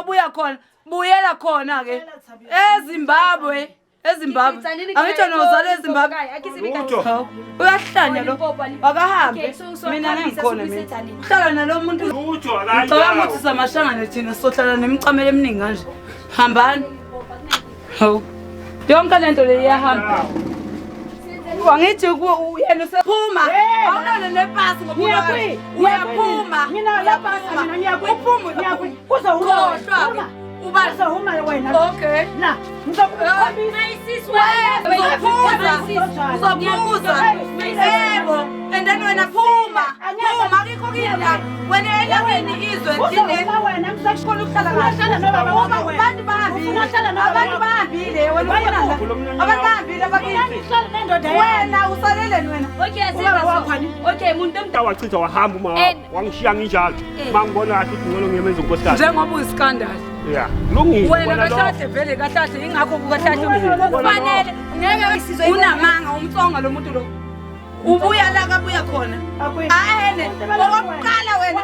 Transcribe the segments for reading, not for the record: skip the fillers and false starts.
obuya khona buyela khona ke eZimbabwe angitsho nozala eZimbabwe uyahlanya lo akahambe mina ngikhona mina hlala nalo muntu ngicabanga ukuthi samashangane thina sohlala nemicamelo eminingi kanje hambani hawu yonke lento le iyahamba wangithi yena usephuma awunalo nepasi ngoba uyaphuma mina la pasi mina ngiyaphuma kuza ukhohlwa ubasa uma wena okay na ngizokukhombisa uzobuza yebo and then wena phuma akikho kila wena elangeni izwe thine wena ngizakushona ukuhlala abantu bahambile wena abantu bahambile ngihlala nendoda wena usaleleni wena Okay muntu wachitha wahamba uma wangishiya nginjalo mangibona kahle ngcono ngiyemenza unkosikazi njengoba uyiskandal yeah lungile wena kahlahle vele kahlahle ingakho kukahlahle kufanele ngeke isizwe unamanga umtsonga lo muntu lo ubuya la kabuya khona ahene okokuqala wena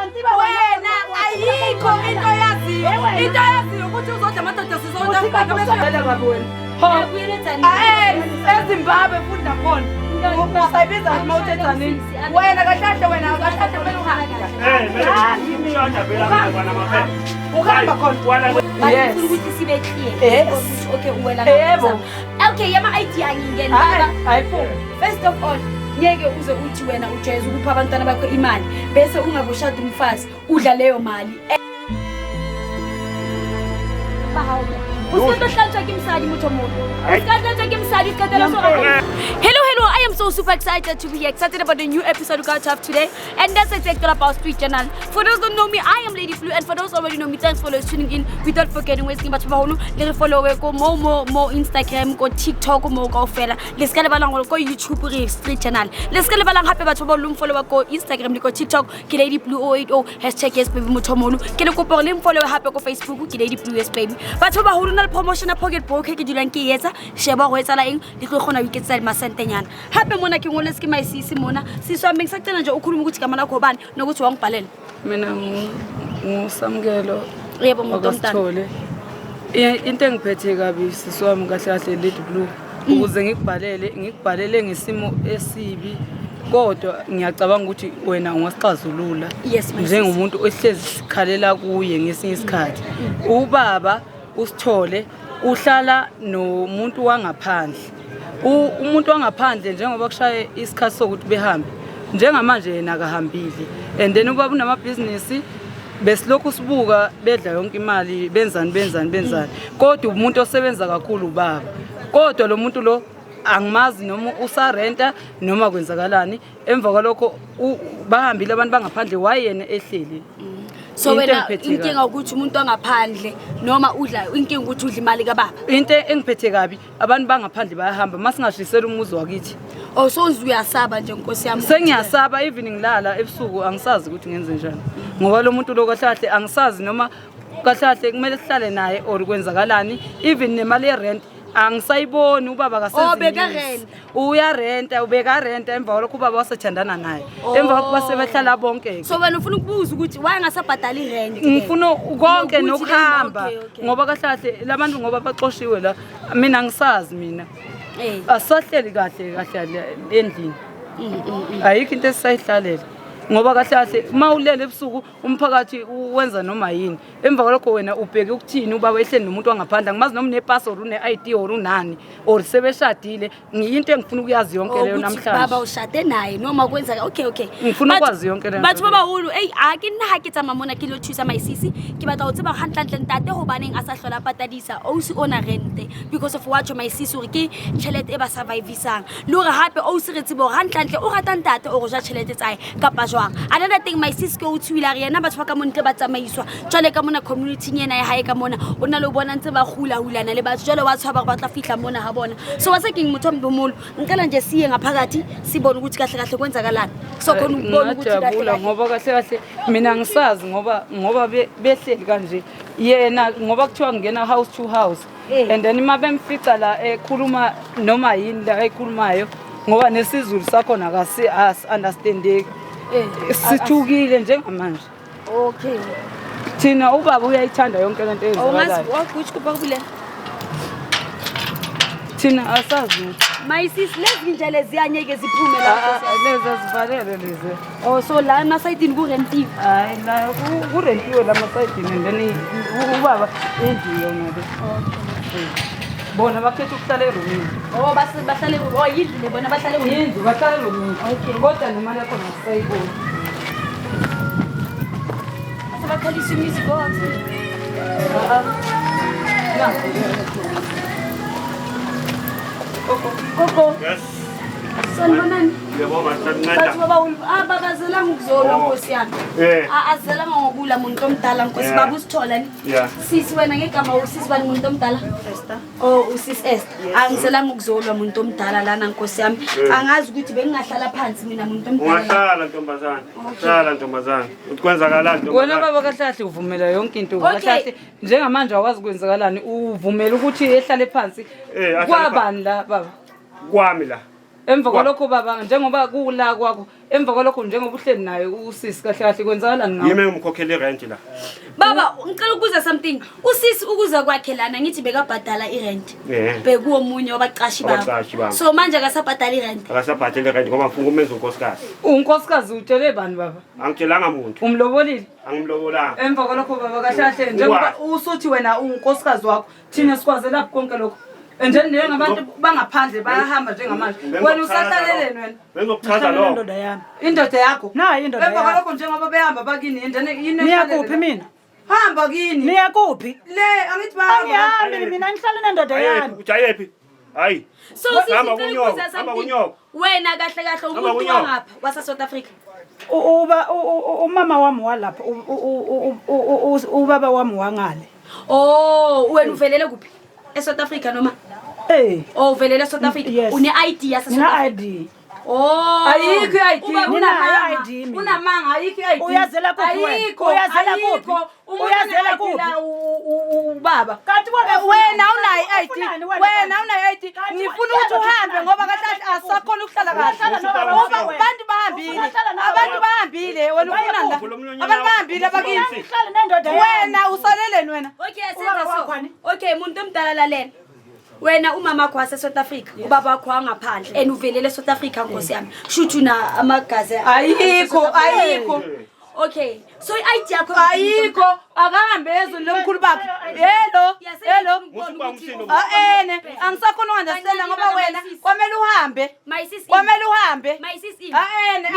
ayikho into yaziyo ukuthi uzodla amadoda sizodla ngabezela kabi wena eZimbabwe funda khona usayibiza mawuthetha nini wena kahlahle wena kahlahle wena uhamba khona yes ukuthi sibe clear okay uwela okay yama idea ngingena hayiphuma first of all ngeke uze uthi wena ujayeza ukupha abantwana bakho imali bese ungaboshada umfazi udla leyo mali bahawu usitohlanjwa kimsali mutomuntu usikhathwa kimsali isikhathela so Hello, I am so super excited to be excited about the new episode we got to have today, and that's exactly about Street Channel. For those who don't know me, I am Lady Blue, and for those who already know me, thanks for tuning in. Without forgetting, wasting much more, let's follow go more Instagram, go TikTok, more go fella. Let's get about go YouTube, Street Channel. Let's get about happy about follow go Instagram, go TikTok, Lady Blue 080 hashtag yes baby mutomonu. Can go follow happy go Facebook, Lady Blue yes baby. But for the promotion, pocket broke, you like yesa, sheba wetala ing, little corner we get sell my centennial. Happy mona ke ngole ske my sisi mona siswa mengisacela nje ukhuluma ukuthi kamana khobani nokuthi wangibhalela mina ngusamkelo yebo ngontantana into engiphethe kabi siswami kahle kahle Lady Blue ukuze ngikubhalele ngesimo esibi kodwa ngiyacabanga ukuthi wena ungasixazulula njengomuntu ohlezi sikhalela kuye ngesinye isikhathi ubaba usithole uhlala nomuntu wangaphandle umuntu wangaphandle njengoba kushaye isikhathi sokuthi behambe njengamanje yena akahambile and then ubaba unamabhizinisi besilokhu sibuka bedla yonke imali benzani kodwa umuntu osebenza kakhulu ubaba kodwa lo muntu lo angimazi noma usarenta noma kwenzakalani emva kwalokho bahambile abantu bangaphandle wayena ehleli so wena inkinga ukuthi umuntu angaphandle noma udla inkinga ukuthi udla imali kababa into engiphethe kabi abantu bangaphandle bayahamba masingashisela umuzi wakithi so uzuyasaba nje Nkosi yami sengiyasaba even ngilala ebusuku angisazi ukuthi ngenze njani ngoba lo muntu lo kahlahle angisazi noma kahlahle kumele sihlale naye or kwenzakalani even nemali yerent angisayiboni ubaba kasenzi uyarenta ubeka emva kwalokho ubaba wasethandana naye emva kokuba sebehlala bonke so wena ufuna ukubuza ukuthi waye ngasabhadala irent ngifuna konke nokuhamba ngoba kahlahle labantu ngoba baxoshiwe la mina ngisazi mina asahleli kahle endlini ayikho into esisayihlalela ngoba kahlahle mawulele ebusuku umphakathi uwenza noma yini emva kwalokho wena ubheke ukuthini ubaba ehleli nomuntu wangaphandle ngimazi noma nepassport une ID or unani or sebeshadile ngiyinto engifuna ukuyazi yonke leyo namhlanje baba ushade naye noma kwenza okay ngifuna ukwazi yonke leyo batho baba hulu akina ke tsa mamona ke lo thusa maisisi ke batla go tseba gantlantle ntate go baneng a sa hlola patadisa o se ona rente because of what maisisi gore ke chelete e ba survivisang le gore hape o se re tsebo gantlantle o rata ntate o go ja chelete tsae kapa another thing my sis go to ila yena batho ba ka montle ba tsamaiswa jwale ka mona community nyena ya hae ka mona o nna le bona ntse ba hulana le batho jwale wa tshaba ba tla fihla mona ha bona so wase king motho mbomolo ngicela nje siye ngaphakathi sibone ukuthi kahle kwenzakalana so khona ukubona ukuthi kahle ngoba kahle mina ngisazi ngoba behleli kanje yena ngoba kuthiwa ngena house to house and then ima bemfica la ekhuluma noma yini la ekhulumayo ngoba nesizulu sakho nakasi understanding sithukile njengamanje okay Thina ubaba uyayithanda yonke lento eyenzakalayo. Wakuthi kupha kubile. Thina asazi ukuthi. Mayisisi lezi ndlela ziyanyeke ziphume lapho. Lezi zivalele lezi. Oh so la masayidini ku rentiwe. Hayi la ku rentiwe la masayidini and then ubaba endiyo ngabe. Bona bakhetha ukuhlala erumini. Oh bahlale yindlu bona bahlale yindlu bahlala erumini. Okay. Kodwa nemali yakho ngasayibona. Asabakalisa imizi kodwa. Koko. Yes. Sanibonani. Yebo Bathi baba abakazela ngokuzolwa Nkosi yami. Azela ngokula umuntu omdala Nkosi baba usithola ni. Sisi wena ngegama usisi bani umuntu omdala? Esther. Oh usisi Esther. Angizela ngokuzolwa umuntu omdala lana Nkosi yami. Angazi ukuthi bengingahlala phansi mina umuntu omdala. Ungahlala ntombazana. Hlala ntombazana. Utwenzakalani ntombazana? Wena baba kahlahle uvumela yonke into kahlahle njengamanje akwazi kwenzakalani uvumela ukuthi ehlale phansi kwabani la baba? Kwami la. Emva kwalokho baba njengoba kula kwakho emva kwalokho njengoba uhleli naye usisi kahle kahle kwenzakalani ngawo? Yimi ngimkhokhele rent la. Baba ngicela ukubuza something. Usisi ukuza kwakhe lana ngithi bekabhadala irent. Bekuwo omunye wabaqashi baba. So manje akasabhadala irent. Akasabhadala irent ngoba mfunga umenza unkosikazi. Unkosikazi utshele bani baba? Angitshelanga umuntu. Umlobolile? Angimlobolanga. Emva kwalokho baba kahle kahle njengoba usuthi wena unkosikazi wakho thina sikwaze lapho konke lokho. Njeni ngabantu bangaphandle bayahamba njengamanje. Wena usahlaleleni wena. Bengizokuchaza lo. Indoda yami. Indoda yakho? Nayi indoda yami. Emva kwalokho njengoba behamba bakini njene yini Niyakuphi mina? Hamba kini. Niyakuphi? Le angithi bahamba. Angihambi mina ngihlala nendoda yami. Ujayephi? Hayi. So hamba kunyoka. Wena kahle kahle umuntu wangapha wasa South Africa. Umama wami walapha ubaba wami wangale. Oh wena uvelele kuphi? eSouth Africa noma? Oh uvelele eSouth Africa. Une ID yasa South Africa. ID. Oh ayikho ID. Una ID. Unamanga ayikho ID. Uyazela kuphi wena? Uyazela kuphi? Uyazela kuphi? Ubaba. Kanti wena unayi ID. Wena unayi ID. Ngifuna ukuthi uhambe ngoba kahle asakhona ukuhlala kahle. Abantu bahambile. Abantu bahambile. Wena ufuna la. Abantu bahambile abakini. Wena usaleleni wena. Okay asenza so. Okay umuntu omdala lalela. Wena umama wakho wase South Africa ubaba wakho angaphandle and uvelele South Africa Nkosi yami shuthu na amagazi ayikho okay so i-ID yakho ayikho akahambe ezweni lomkhulu bakhe hello angisakhona ukundersela ngoba wena kwamele uhambe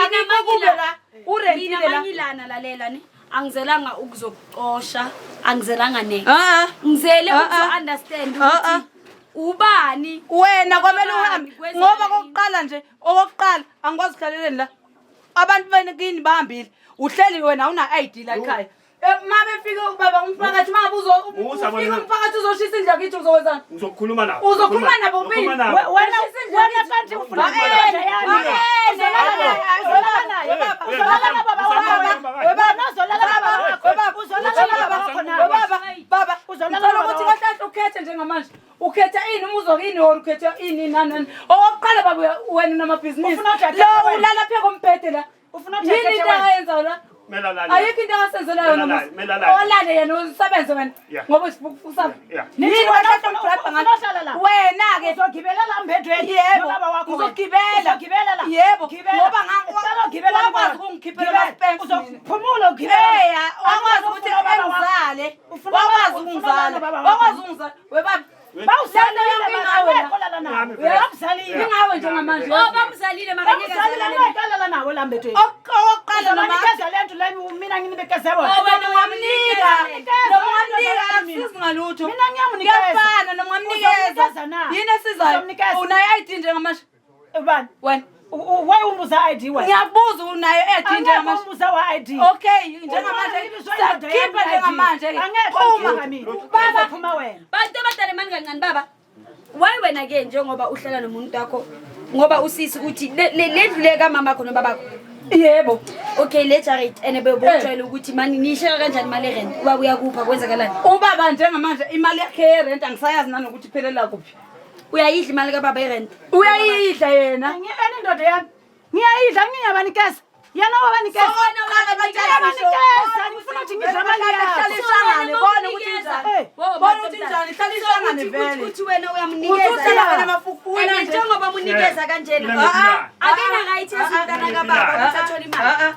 akikho kube la urentile la ngilana lalela ni angizelanga ukuzoqosha angizelanga ne ngizele ukuzo-understand ukuthi ubani wena kwamele uhambe ngoba kokuqala nje okokuqala angikwazi kuhlaleleni la abantu benakini bahambile uhleli wena una ID la ekhaya mabe fika ubaba umphakathi mangabe ufika umphakathi uzoshisa indlu yakithi uzowenzana uzokhuluma nabo uzokhuluma nabo bini wena kanti ufuna njengamanje ukhetha ini umuzokini or ukhetha ini nani owokuqala baba wena namabhizinisi lo ulala phe komphethe la yini into ayenza la ayikho into asenzelayo noma olale yena usebenze wena ngoba usifuna nini wena ke uzogibela la mbedweni baba wakho uzogibela la yebo ngoba ngangigibela kwazi ukungikhiphela amaspensi uzophumula ugibela wakwazi ukuthi engizale wakwazi ungizala webaba bawusala yonke ngawe uyabuzalile ngawe njengamanje bamzalile makanyekazela nawe la mbedweni oqala noma lento la mina nginibekezela wena ungamnika asizingalutho mina ngiyamunikeza kuyafana noma ngamnikeza yini esizayo unayo ID njengamanje bani wena why umbuza ID wena ngiyabuza unayo ID njengamanje umbuza wa ID okay njengamanje sakhipha njengamanje baba phuma wena bantu abadala manje kancane baba why wena ke njengoba uhlala nomuntu wakho ngoba usisi uthi ledlule kamama wakho nobabakho yebo okay le Jared ene bebotshela ukuthi mani nishaya kanjani imali rent ubaba uyakupha kwenzakalani ubaba njengamanje imali yakhe ye rent angisayazi nanokuthi iphelela kuphi uyayidla imali kababa irent uyayidla yena ngiyani indoda yami ngiyayidla ngiyabanikeza yana wabanikeza sona ngifuna ukuthi ngidla imali yakho kanjena akena right yesintana kababa uthathola imali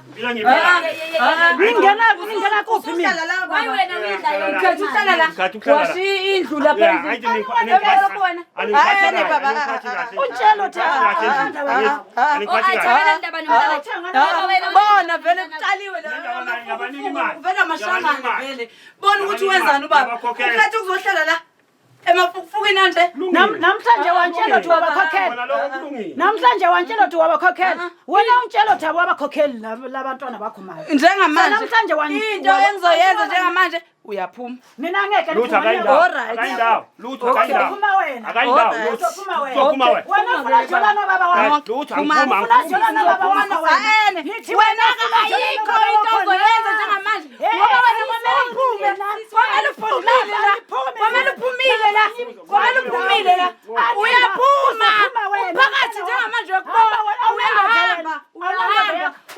Ngingena kuphi mina? wayi wena uyidla Ukhetha uhlala la. Washiya indlu lapha endlini. Untshelo thi Bona vele kuqaliwe la. Vele amashangana vele. Bona ukuthi wenzani ubaba. Ukhetha ukuzohlala la. Emafufukini anje. namhlanje wantshelo thi wabakhokhela. Namhlanje wantshelo thi wabakhokhela. Wena untshelo thi wabakhokheli labantwana bakho manje. Njengamanje. Namhlanje into engizoyenza njengamanje uyaphuma. Mina ngeke Lutho akayindawo. Lutho akayindawo. Uphuma wena. Akayindawo. Uphuma wena. Uphuma wena. Wena ufuna jolana baba wakho. Lutho Phuma. angiphuma. Jolana baba wakho wena. Wena ayikho into ongoyenza njengamanje. Ngoba wena kumele uphume. Kumele uphumile la. Kumele uphumile la. Kumele uphumile la. Uyaphuma. Phakathi njengamanje uyakubona. Uyahamba.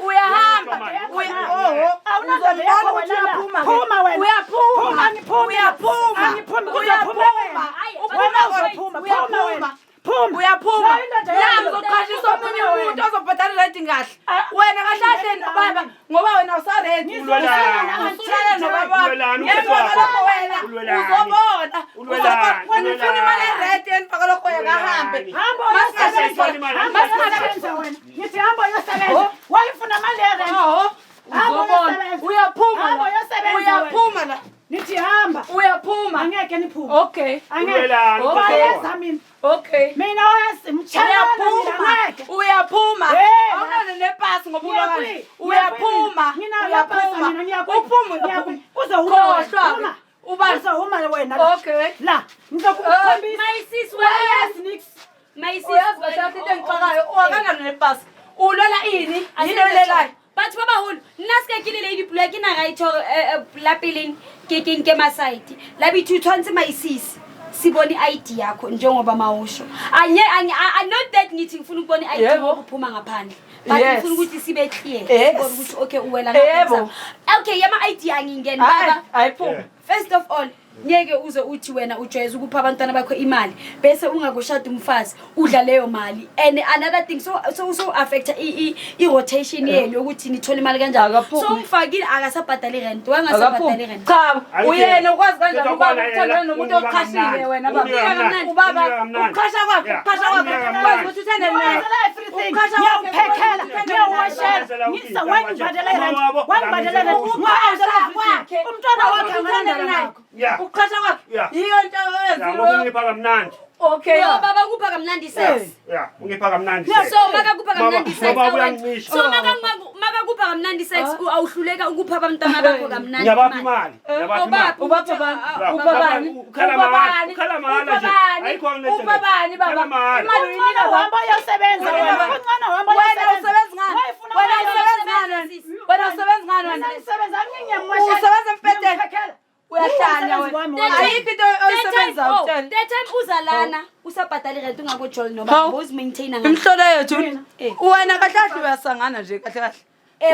Uyahamba. Phuma wena. Uyaphuma. Uyaphuma. Uzoqashisa omunye umuntu ozobhadala rent ngahle. Wena kahle baba ngoba wena usarent. Usulala nobaba. Yebona lokho wena. Uzobona. Wena ufuna imali erent enfaka lokho yakahambe. Masebenza wena. Ngithi hamba uyosebenza. Wayifuna imali yerent. Uzobona. Uyaphuma. Uyaphuma la. Nithi hamba. Uyaphuma. Angeke niphume. Okay. Angeke. Mina. Okay. Mina wayasimtshela ngeke. Uyaphuma. Awunane nepasi ngoba ulokho. Uyaphuma. Uphuma. Uzowuhlola. Uzowuma wena. Okay. La. Ngizokukhombisa. my sis wena my sis Uyazi into engixakayo. Wakangana nepasi. Ulola ini? Yini olelayo? but baba hulu naske ke le lady black ina right la peleng ke masite la bithi tshwantse my sis sibone ID yakho njengoba mawusho I'm not that ngithi ngifuna ukubona ID ngokuphuma ngaphandle but ngifuna ukuthi sibe clear sibone ukuthi okay uwela ngaphandle okay yama ID angingena baba ayiphuma. first of all ngeke uze uthi wena ujwayeza ukupha abantwana bakho imali bese ungakushada umfazi udla leyo mali and another thing so affect I rotation yenu ukuthi nithola imali kanjani so umfakile akasabhadali rent wangasabhadali rent Cha uyena ukwazi kanjani ubaba uthandana nomuntu oqhashile wena baba uqhasha kwakho kwazi ukuthi uthanda naye uqhasha kwakho Phekela ngiyawashela ngisa wangibhadela rent wangibhadela rent kwakhe umntwana wakhe uthanda naye uqhasha kwakho yiyo into Ngiyipha kamnandi. okay yo baba kupha kamnandi sex Ungipha kamnandi. so makakupha kamnandi sex Baba uyangisho. so makakupha kamnandi sex awuhluleka ukupha abantwana bakho kamnandi Ngiyabapha imali. ubabani baba imali uyinika uhamba uyosebenza wena uncane uhamba wena usebenza ngani wena usebenza usebenza empedeni uyahlanya wena ayikho into oyisebenza utshela that time uzalana usabhadali rent ungakojol noba both maintainer ngani imhlolo yethu wena kahle kahle uyasangana nje kahle kahle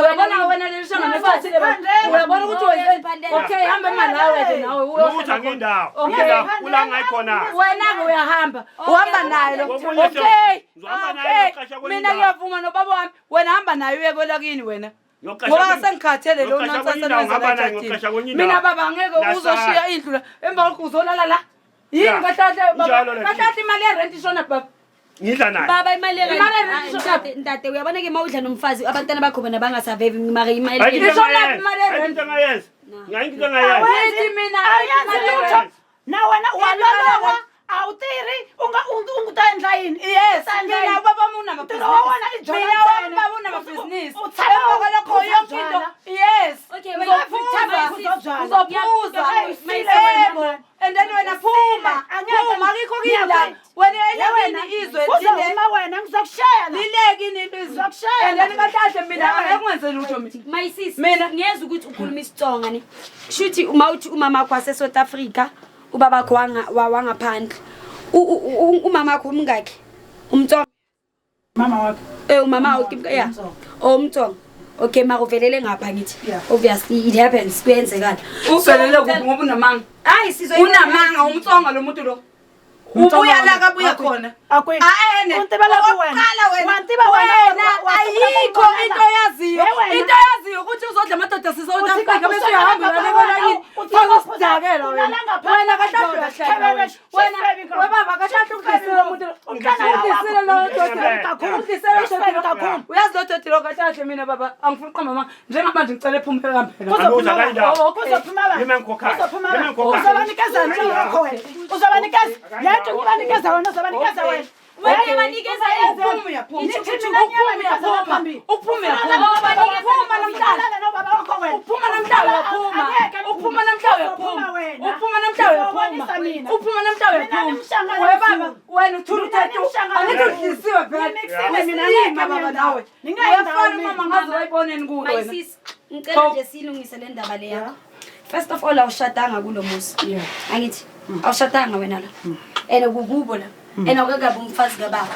uyabona lelishanga nefathile uyabona ukuthi wenzeni okay hamba imali nawe nawe Lutho ngendawo. Ngendawo kula ngayikhona. wena uyahamba uhamba nayo okay mina ngiyavuma nobaba wami wena hamba nayo uyekolakini wena ngoba sengikhathele lo nonsense mina baba ngeke uzoshiya indlu la emva kokho uzolala la yini kahle baba kahle imali yerent ishona baba Ngidla naye. baba imali yerent ntate uyabona ke mawudla nomfazi abantwana bakho bona bangasurvive mari imali ishona imali yerent Into ngayenza. Ngiyayinto ngayenza. wethi mina ayanzi na wena walala awutiri ungutandla yini yes mina baba una mabhizinisi mina baba una mabhizinisi emva lokho yonke into yes okay uzophuza mayisebo and then wena phuma akikho kila wena elewena izwe uzoma wena ngizokushaya la lilekini ilizwe and then kahle mina akwenze lutho mina my sis Mina. ngiyeza ukuthi ukhuluma isitsonga ni shuthi uma uthi umama wakho wase South Africa ubaba wakho wangaphandle umama wakho umngakhe umtsonga mama wakho umama wakho yeah umtsonga okay makuvelele ngapha ngithi obviously it happens kuyenzekala uvelele ngoba unamanga hayi sizwe unamanga umtsonga lo muntu lo ubuya la kabuya khona aene untibela kuwena wantiba wena ayikho into yaziyo ukuthi uzodla amadoda siSouth Africa bese uyahamba la yini uthakela wena kahle webaba kahle ukudisela umuntu ukudisela lo doda kakhulu uyazi lo doda lo kahle mina baba angifuni uqamba mama njengamanje ngicela ephume kampela uzobanikeza njalo wena uzobanikeza yathi ubanikeza wena uzobanikeza wena wena banikeza ngicela nje silungise le ndaba le yakho. First of all awushadanga kulomuzi. Angithi awushadanga wena la. Ene kukubo la. Ene akakabe umfazi kababa.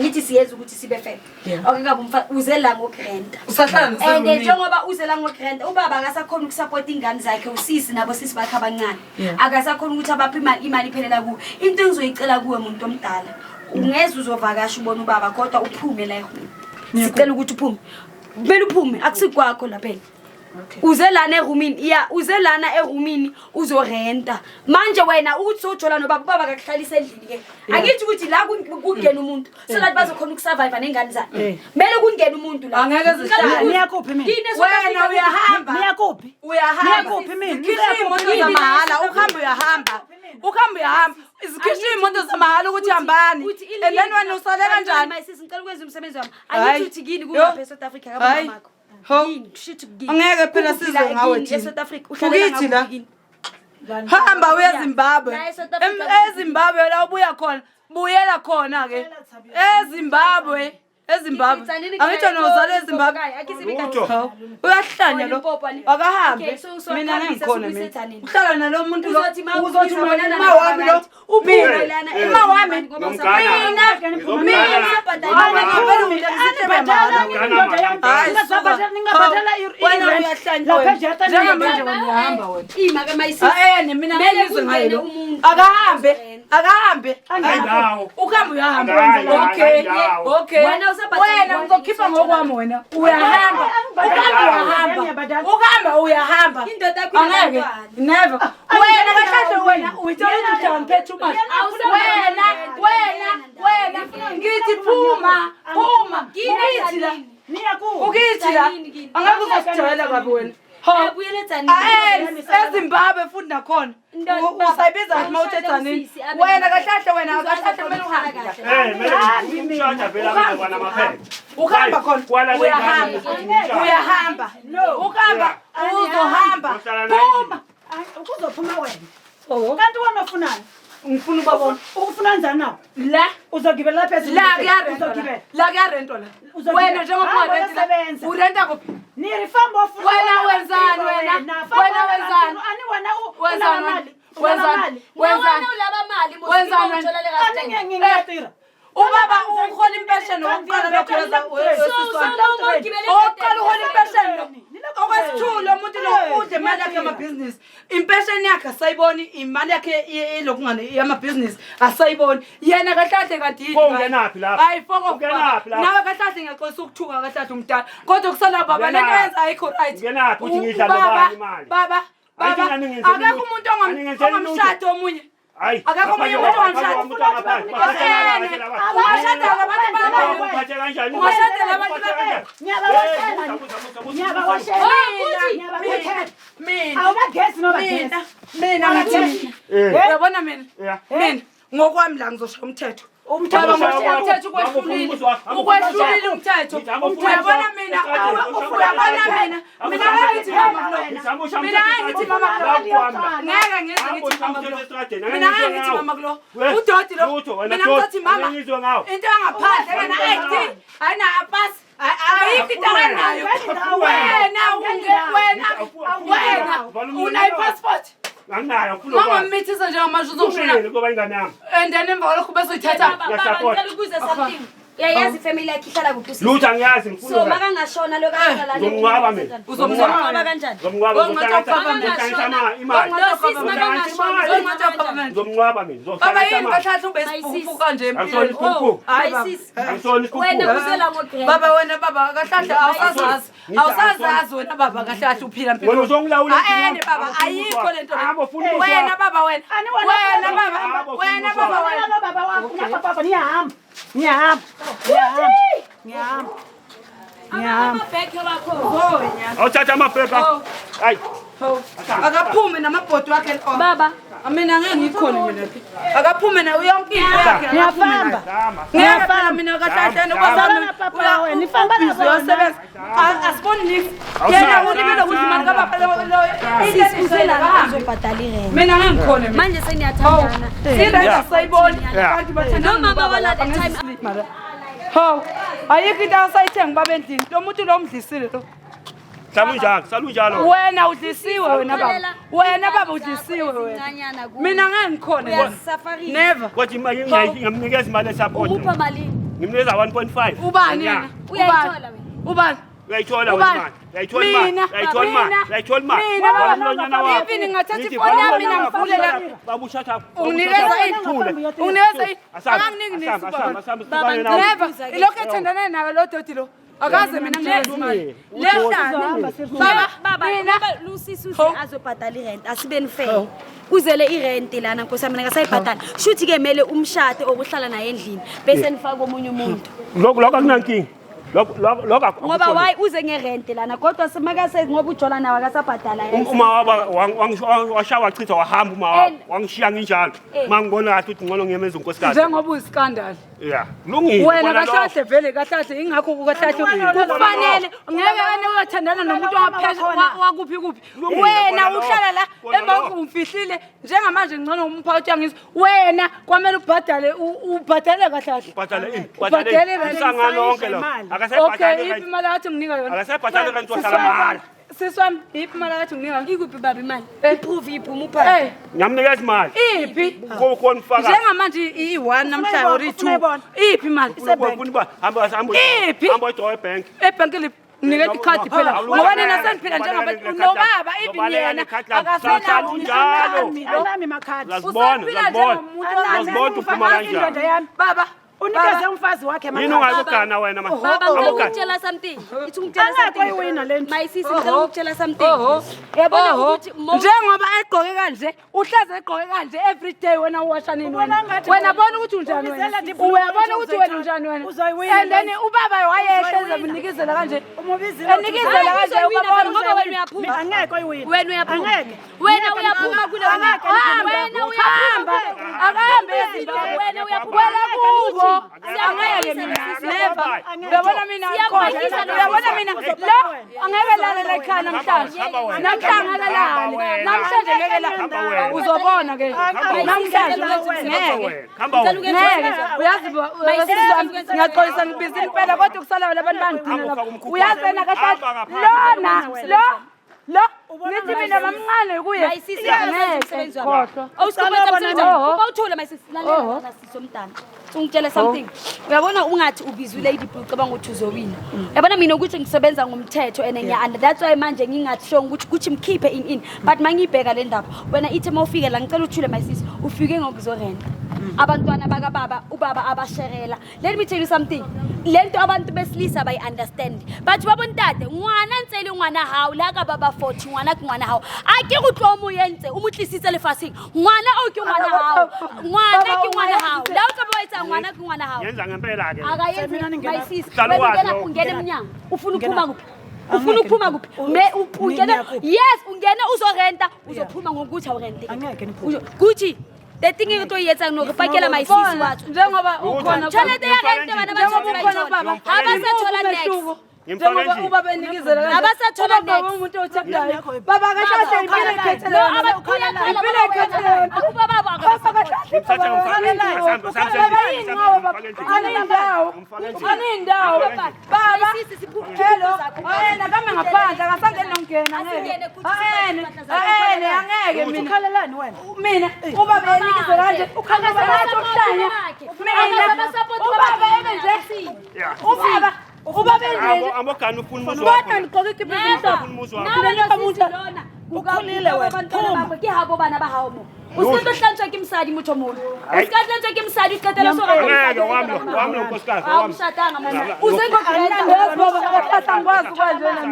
Ngithi siyeza ukuthi sibe fair. Akakabe umfazi uzela ngokrenta. Usahlala ende njengoba uzela ngokrenta ubaba akasakhona ukusupport ingane zakhe usisi nabo sisi bakhe abancane. Akasakhona ukuthi abaphe imali iphelela ku. Into engizoyicela kuwe umuntu omdala. Ungeze uzovakasha ubona ubaba kodwa uphume la ehuni. Sicela ukuthi uphume. Kumele uphume akusikwakho la phela. Uzelana erumini uzelana erumini uzorenta manje wena uthi ujola nobaba akakuhlalisa endlini ke angithi ukuthi la kungena umuntu so that bazokhona ukusurvive nengane zakhe mele kungena umuntu la angeke zihlale niyakuphi mina wena uyahamba niyakuphi mina izikhishwa imoto zamahala uhamba izikhishwa imoto zamahala ukuthi hambani and then wena usale kanjani mayisisi ngicela ukwenza umsebenzi wami angithi uthi kini kuma South Africa kabamakho angeke phela sizwe ngawe thina eSouth Africa ukithi la hamba uya eZimbabwe eZimbabwe la ubuya khona buyela khona ke eZimbabwe angithi nozala eZimbabwe uyahlanya lo akahambe mina ngikhona mina uhlala nalo muntu lo uzothi uma wami lo ubile ima wami akahambe ukhambe uyahamba okay wena ngizokhipha ngokwami wena uyahamba uyahamba angeke never wena kahle wena uyithola ukuthi umphethe umazi wena ngithi phuma ngithi la ukithi la angeke uzosijwayela kabi wena eZimbabwe futhi nakhona usayibiza ukuthi mawuthetha nini wena kahle wena kahle kumele uhambe khona uyahamba uzohamba phuma ukuzophuma wena kanti wena ufunani ngifuna ubabona ukufuna njani nawo la uzogibela lapha ezogibela la kuyarento la wena njengoba urenta urenta kuphi ni reform ofuna wena wenzani ani wena wenzani ngiyatira ubaba ukhona impesheni ngokuqala lokho oqala ukhona impesheni okwesithulo umuntu lo udle imali yakhe yamabhizinisi impesheni yakhe asayiboni imali yakhe lokungane yamabhizinisi asayiboni yena kahlahle kanti ungenaphi lapha hayi foko nawe kahlahle ngiyaxolisa ukuthuka kahlahle umntana kodwa kusala baba lento yenza ayikho right ungenaphi uthi ngidla imali baba akekho umuntu ongamshado omunye akekho umunye umuntu ongamshado uyabona mina ngokwami la ngizosho umthetho umthetho ukwehlulile umthetho uyabona mina ngithi mama ngeke ngithi mama kulo udoti lo mina ngithi mama into angaphandle wena ayithi ayina apasi ayikitanayo wena una passport nganayo kulo mama mithisa nje amasho uzoshona ngoba ingane yami and then emva kwalokho bese uyithatha ngicela ukuza something Uyayazi family yakhe ihlala kuphi usisi? Lutho angiyazi So ngifuna. makangashona lokho ashona la. Ngomngcwaba mina. Uzomngcwaba kanjani? Ngomngcwaba imali. Ngomngcwaba mina. Baba yini kahlahla ubesiphuka nje empilweni. Angisoni Wena uzela ngoGrand. Baba wena baba kahlahla awusazazi wena baba kahlahla uphila empilweni. Wena uzongilawula baba ayikho lento. Wena baba wena. Wena baba wena. Awuthatha amaphepha. Hayi. Akaphume namabhodi wakhe Baba. Mina ngeke ngikhona mina phi. Akaphume na yonke into yakhe. Ngiyafamba. Ngiyafamba mina kahlahla Ngiyafamba papa wena. Nifamba uyosebenza. Asiboni nix. Yena ulibele ukuthi manje kababa lo. Sisi uzela ngizobhadala irent. Mina ngeke ngikhona mina. Manje seniyathandana. Sirenta sayiboni. Kanti bathanda Noma baba la the time. Haw. Ayikho into asayithenga baba endlini. Lo muntu lo mdlisile lo. Salunjalo. Wena udlisiwe wena baba. Wena baba udlisiwe wena. Mina ngeke ngikhona. Never. Kwathi imali ngingamnikeza imali esupport. Upha malini? Ngimnikeza 1.5. Ubani yena? Uyayithola wena. Ubani? Uyayithola wena. Uyayithola imali. Even ngathatha ifoni yami mina ngivulela. Babushatha. Unginikeza ini? Unginikeza ini? Anganginiki nisi baba. Never. Ilokho ethandana nawe lo doti lo. Akaze mina nginikeza imali. Lehlala. Baba Lusisi uze azobhadala irent asibeni fair. Uzele irent lana Nkosi yami ngasayibhadala. Shuthi ke mele umshade okuhlala naye endlini bese nifaka omunye umuntu. Lokho akunankingi. Lokho Ngoba why uze ngerent lana kodwa semakase ngoba uJola nawe akasabhadala yena. Uma washawa wachitha wahamba uma wangishiya nginjalo. Mangibona kahle ukuthi ngcono ngiyemeza unkosikazi. Njengoba uyiskandal. Yeah. Lungile. Wena kahlahle vele kahlahle ingakho kukahlahle kufanele ngeke wena uyathandana nomuntu waphezulu wakuphi kuphi. Wena uhlala la emva umfihlile njengamanje ngcono umphathi yangizwe wena kwamele ubhadale kahlahle. Ubhadale isangano lonke lo. Okay, iphi imali athi nginika yona? Akasayibhadale kanti wasala mali. Siswami, iphi imali athi nginika yona? Ikuphi baba imali? Iprove iphuma upha. Ngiyamnikeza imali. Iphi? Khona ufaka. Njengamanje i1 namhlanje ori 2. Iphi imali? Hamba eDoe Bank. Ebhanki liphi? Nginikeza ikhadi phela. Ngoba nina sengiphila njengabantu nobaba even yena akasela unjalo. Anami makhadi. Uzibona uphuma kanjani. Baba unikeze umfazi wakhe manje. Yini ungayokugana wena manje? Baba ngikutshela something. Ithi ngikutshela something. My sis ngicela ukutshela something. Yabona ukuthi njengoba egqoke kanje, uhleze egqoke kanje every day wena uwasha nini wena? Wena bona ukuthi unjani wena? Uyabona ukuthi wena unjani wena? And then ubaba wayehleze umnikizela kanje. Enikizela kanje ubaba ngoba wena uyaphuma. Angeke oyiwina. Wena uyaphuma. Wena uyaphuma kule wena. Wena uyahamba. Akahambe izinto. Wena uyaphuma kubo. Siyangeke mina. Never. Uyabona mina khona. Uyabona mina lo angeke lalela ekhaya namhlanje. Namhlanje alalale. Namhlanje ngeke la. Uzobona ke. Namhlanje ngeke. Uyazi ngiyaxolisa ngibiza impela kodwa kusala labantu bangidina lapha. Uyazi wena kahle. Lo nithi mina bamncane kuye. Ayisisi umsebenzi wakho. Awusiqhubeka umsebenzi wakho. Ubawuthula my sis. Lalela nasiso umntana. Ungitshela something. Uyabona ungathi ubizwe lady blue cabanga ukuthi uzowina. Yabona mina ukuthi ngisebenza ngomthetho and ngiya that's why manje ngingathi sho ukuthi mkhiphe in but mangibheka le ndaba wena ithi mawufike la ngicela uthule my sis ufike ngokuzorenta. Abantwana bakababa ubaba abasherela. Let me tell you something. Lento abantu besilisa bayi understand. Bathi babontate ngwana ntsele ngwana hawo la ka baba 40 ngwana hawo. Ake go tlo mo yentse o motlisitse lefaseng. Ngwana o ke ngwana hawo. Ngwana ke ngwana hawo. La o tla ba etsa ngwana ke ngwana hawo. Yenza ngempela ke. Akayenzi my sis. Wena ungena emnyango. Ufuna ukuphuma kuphi? Ufuna ukuphuma kuphi? Ungena yes ungena uzorenta uzophuma ngokuthi awurente. Angeke niphuma. Kuthi the thing is to yetsa ngokufakela my sis wathi njengoba ukhona Tshwanete ya rent bana bathola baba abasathola next njengoba ubaba enikizela kanje abasathola baba umuntu othandayo baba kahle impilo ekhethele ubaba anindawo baba hello wena kama ngaphandle akasangeni Asingena Asingene futhi angeke mina. ukhalelani wena? Mina uba benikise kanje ukhanya bathi okuhlanya. Uba benje. Amogani ufuna umuzi Kodwa wakho. ngigqoke ikipa ezimhlophe. Ukhulile wena. Ke habo bana ba hao mo. Usiqeda hlantsha ke msadi motho mona. Usiqeda hlantsha ke msadi uqedela so ka. Ngeke wami lo nkosikazi wami. Awushadanga mama. Angikwazi ukwanjena.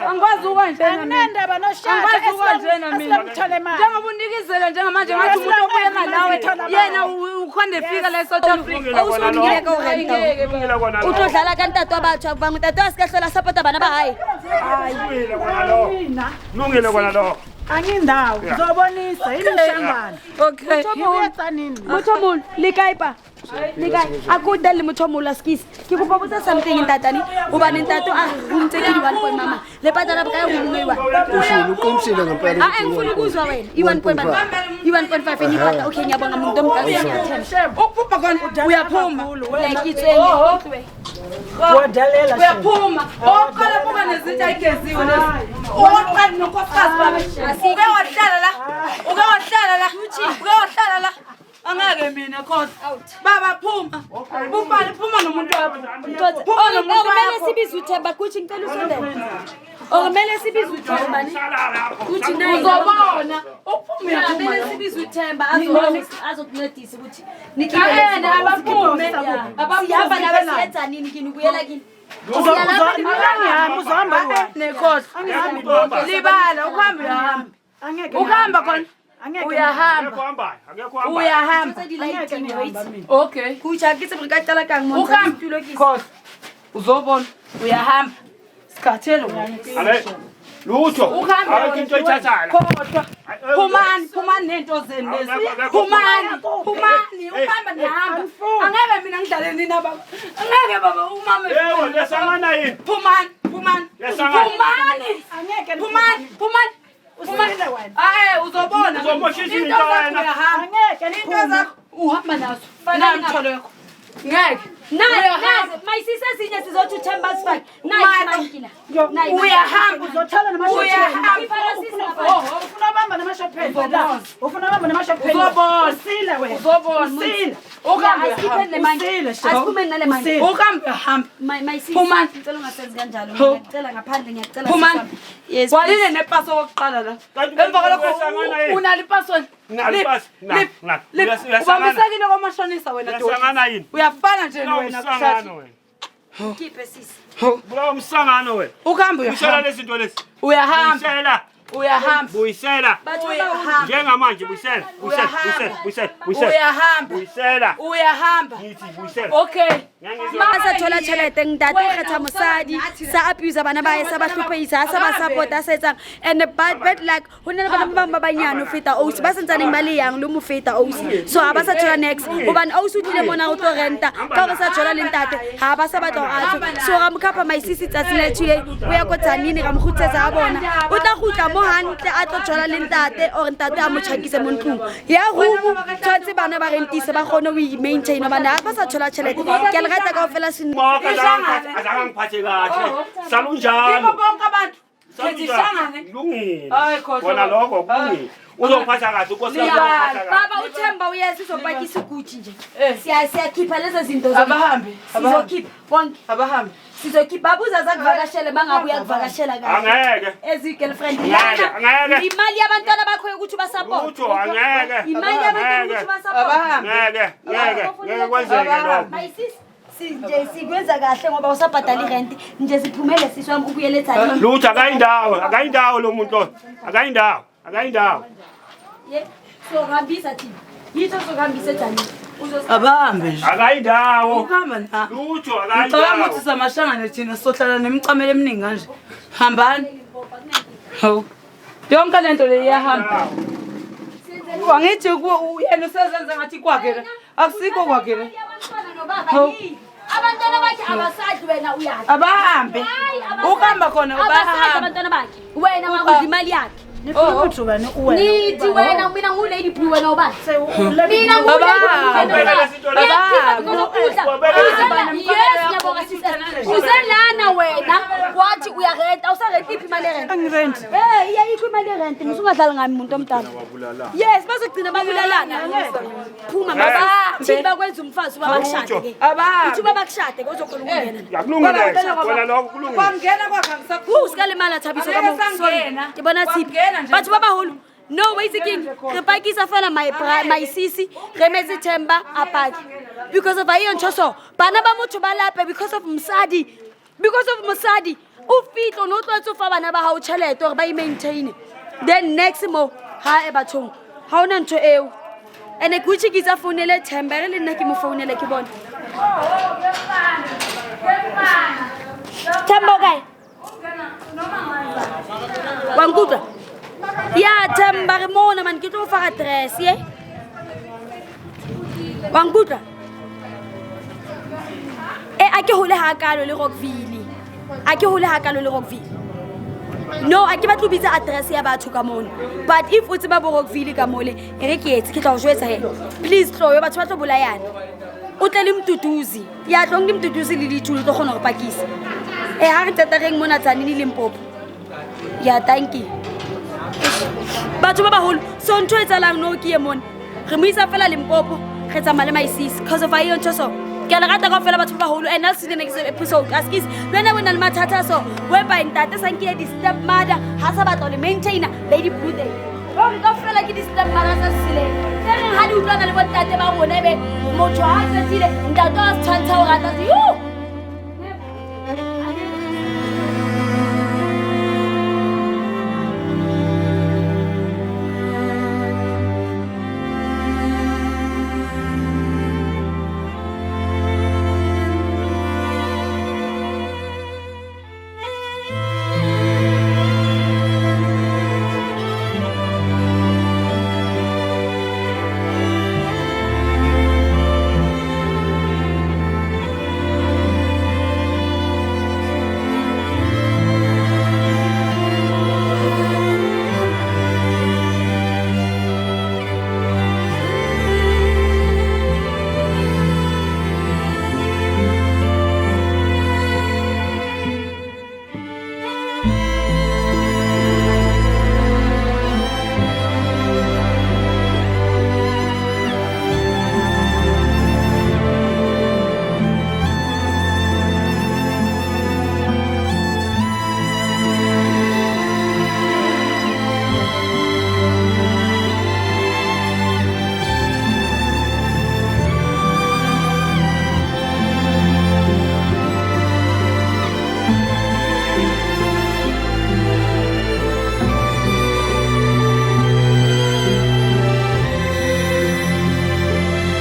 Angikwazi ukwanjena. Nendaba noshaka esilomthole imali. Njengoba unikizela njengamanje ngathi umuntu obuye nawe yena ukhonde fika la eSouth Africa. Awusungileke urenta. Utodlala kantato abathu akubanga utato asikahlola support abana ba hayi. Lungile kona lo. Lungile kona lo. Angindawo ngizobonisa imishangano. Okay. Uyenza nini? Mothomolo likai pa likai akudeli mothomolo askisi ke kopa botsa something ntatani uba nentato a umtse ke 1 point mama le patala ka ngumwe Uqumsile ngempela a engifuna ukuzwa wena i1.5 i1.5 enipata okay ngiyabonga umuntu omdala ngiyathemba Ukuphuma khona uyaphuma. like itswenge Wodalela Uyaphuma. Oqala buka nezinto ayigeziwe lezi. Oqala nonkosikazi babe. Uke wahlala la. Uke wahlala la. Angeke mina kodwa. Baba phuma. Phuma nomuntu wakho. Phuma nomuntu okumele wakho. sibize uthemba kuthi ngicela usondela okumele sibize uthemba ni kuthi nayi Uzobona. Uphuma kumele uyaphuma. sibize uthemba azokuncedisa ukuthi Yena abaphume. sihamba nawe siyenza nini kini ubuyela kini Uzohamba Nekhohla. Libala ukuhamba uyahamba. angeke. Ukuhamba khona. Angeke. Uyahamba. Angekho Uyahamba. Okay. kutsha ke se ka tala kang mo Ukuhamba. Khohla. Uzobona. Uyahamba. Sikhathele wona. Ale. Lutho. Ukuhamba Awukho into oyithathayo. kodwa. Phumani nento zeni lezi. Phumani. Ukuhamba nihamba. Angeke mina ngidlale nina baba. Angeke baba umama. Yebo, lesangana yini? Phumani. Yesangana. Angeke. Phumani. Usile wena. Uzobona. Uzomoshisa Into into zakho wena. uyahamba. Angeke Into niphuma. zakho uhamba nazo. Fana umtholo wakho. Ngeke. nazi mayisise sinye sizothi uthemba sifake nayi Uyahamba. Uzothala Uyahamba. ufuna ubamba namashopheni. Ufuna ubamba namashopheni. Uzobona. Usile wena. Uzobona. Usile. Ukuhamba asiphele uyahamba. le manje Usile, asiphumeni nale manje Usile. Ukuhamba uyahamba. mayisise Phumani. ngicela ungasenzi kanjalo Ho. ngiyacela ngaphandle ngiyacela Phumani. yes Walile nepaso kokuqala la. Kanti Emva uhlangana kwalokho yini? unalo ipasword. Nalo ipasword. Uyahlangana. Ubambisekile kwamashonisa wena Dodi. Uyasangana yini? Uyafana nje Bulawa wena umsangano kuhlathi. wena. keep sisi Bulawa umsangano wena. Ukuhamba Uyishela uyahamba. lezi zinto lezi. Uyahamba. Uyahamba. Buyisela. Uyahamba. Njengamanje buyisela. Uyahamba. Buyisela. Uyahamba. Ngithi buyisela. Okay. mama sa thola tšhelete ntate o kgetha mosadi sa abuse bana ba sa ba hlopheisa sa ba support-a sa etsang and but like ho na le bana ba bang ba banyane ho feta ausi ba sentsaneng ba le yang le mo feta ausi so ha ba sa thola next hobane ausi o tlile mona o tlo renta ka gore sa thola le ntate ha ba sa batla ho atsho so ga mokapa maisisi tsatsi le tshile o ya ko tsanini ga mogutsetsa ga bona o tla gutla mo hantle a tlo thola le ntate or ntate a mo tšhakise mo ntlong ya rumu tshwantse bana ba rentise ba kgone ho i-maintain hobane ha ba sa thola tšhelete ke a le rata kaofela Azangiphathe kahle. Salunjalo. Kibo bonke abantu. Sezihlangane. Lungile. Hayi khohla. Wona lokho kulungile. Uzophatha kahle Nkosi yami. baba uthemba uyeza sizopakisa uguthi nje siyakhipha lezi zinto Abahambi. sizokhipha bonke Abahambi. sizokhipha babuza zakuvakashele bangabuya kuvakashela kahle Angeke. ezi-girlfriend Angeke. imali yabantwana bakho yokuthi ubasupport Lutho angeke. imali yabantwana yokuthi ubasupport Abahambi. Ngeke kwenzeke lokho. mayisisi nje sikwenza kahle ngoba usabhadala irent nje siphumele siswami ukuyela ethani Lutho akayindawo lo muntu lo. Akayindawo. sokuhambisa thina yitho sokuhambisa ethani Abahambi nje. Akayindawo. Ukuhamba na. Lutho Ngicabanga akayindawo. ukuthi samashangane thina sohlala nemicamelo eminingi kanje. Hambani. Hawu. Yonke lento le iyahamba. Wangithi yena usezenza ngathi kwakhe la. Akusikho kwakhe la. abantwana bakhe abasadli wena uyazi Abahambe. Ukuhamba khona abasadli ubahamba. abantwana bakhe wena makudla imali yakhe nifuna ukuthi wena nithi wena mina ngu-lady blue wena ubani mina uselana wena wathi uyarenta awusarenti iphi imali erenta angirenti iyayikho imali erenta musungadlali ngami muntu omdala yes bazogcina babulalana phuma mabathini bakwenza umfazi uba bakushade-ke uthi uba bakushade-ke uzokhona ukungena sikalimala thabiso ngibona thiphi batho ba baholo no basically re pakisa fela my sisi re metse themba apaki because of ayo ntshoso bana ba motho ba lape because of msadi o fitlo no tlotso fa bana ba ha o tšhelete gore ba i-maintain then next mo ha e bathong ha ona ntho eo ene kutshi ke tsa founele themba re le nna ke mo founele ke bona themba kae Wanguta. Ya themba re mona man ke tlo fa address ye. Wanguta. A ke hole ha kalo le Rockville. No, a ke batlo bitsa address ya batho ka mona. But if o tseba bo Rockville ka mole, e re ke etse ke tla o jwetsa he. Please tlo yo batho ba tlo bolayana. O tle le mtutuzi. Ya tlo ngi mtutuzi le dithulo tlo gona go pakisa. Ha re tata reng mona tsane le Limpopo. Ya thank you. Batho ba baholo so ntho e tsalang no ke ye mona. Re mo isa fela Limpopo, re tsamaya le my sis because of ayo ntho so. Ke la rata ka fela batho ba baholo and that's the next episode. Askis lena wena le mathata so whereby ntate sankile di step mother ha sa batla le maintainer lady blue day. Ba re ka fela ke di step mother sa sile. Re ha di utlwana le botate ba bona be motho ha tsile ntate a tshwantsa o rata yo